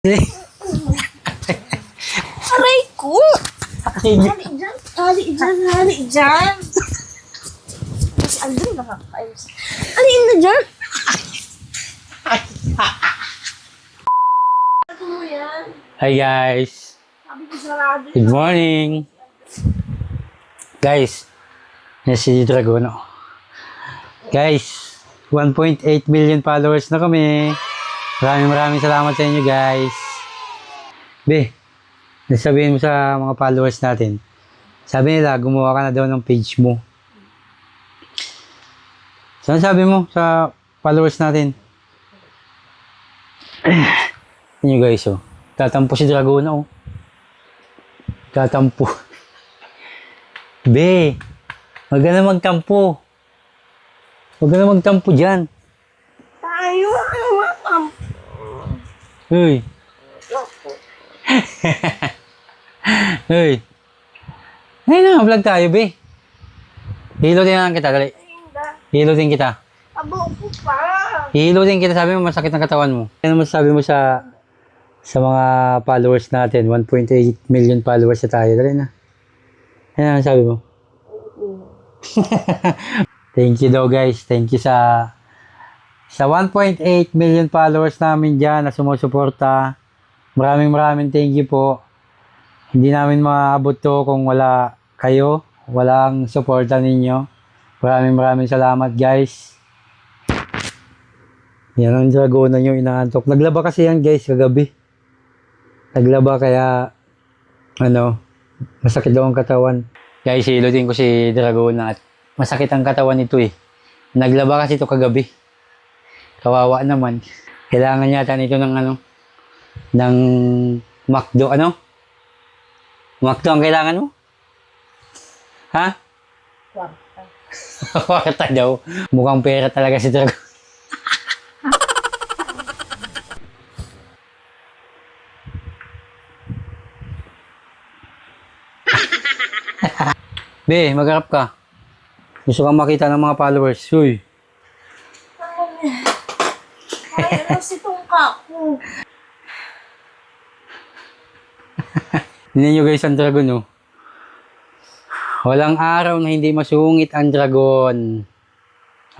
Aray ko! Hali dyan! Hali dyan! Hali dyan! Mas Aldrin nakakainis. Haliin na dyan! Ano mo yan? Hi guys! Sabi ko sarado. Good morning! Guys, yan si Dragono. Guys, 1.8 million followers na kami. Maraming salamat sa inyo guys. Be, sabihin mo sa mga followers natin. Sabi nila, gumawa ka na daw ng page mo. So, ano sabi mo sa followers natin? Yan guys, oh. Tatampo si Dragono, oh. Tatampo. Be, wag ka na magtampo. Wag ka na magtampo dyan. Tayo ang Uy. Uy. Ngayon na, vlog tayo, be. Hilutin na lang kita, dali. Hilutin kita. abo ko pa. Hilutin kita, sabi mo masakit ng katawan mo. Ano masasabi mo sa mga followers natin? 1.8 million followers na tayo. Dali na. Ano ang sabi mo? Thank you daw guys. Thank you sa 1.8 million followers namin dyan na sumusuporta. Maraming thank you po. Hindi namin maabot to kung wala kayo. Walang suporta ninyo. Maraming salamat guys. Yan ang Dragono nyo inaantok. Naglaba kasi yan guys kagabi. Naglaba kaya masakit daw ang katawan. Guys, hilutin ko si Dragono at masakit ang katawan nito eh. Naglaba kasi ito kagabi. Kawawa naman. Kailangan yata nito ng ng McDo, McDo ang kailangan mo? Ha? Kwarta. Kwarta daw. Mukhang pera talaga si Drago. Be, magharap ka. Gusto kang makita ng mga followers. Uy. Ay, ano si tungka ko? Hindi nyo guys ang dragon, oh. Walang araw na hindi masungit ang dragon.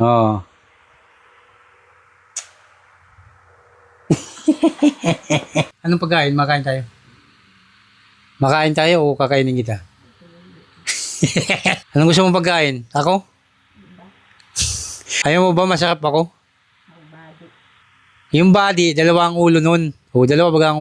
Oh. Anong pagkain? Makain tayo. Makain tayo o kakainin kita? Anong gusto mong pagkain? Ako? Ayaw mo ba masarap ako? Yung body, dalawa ang ulo nun. O, dalawa baga ang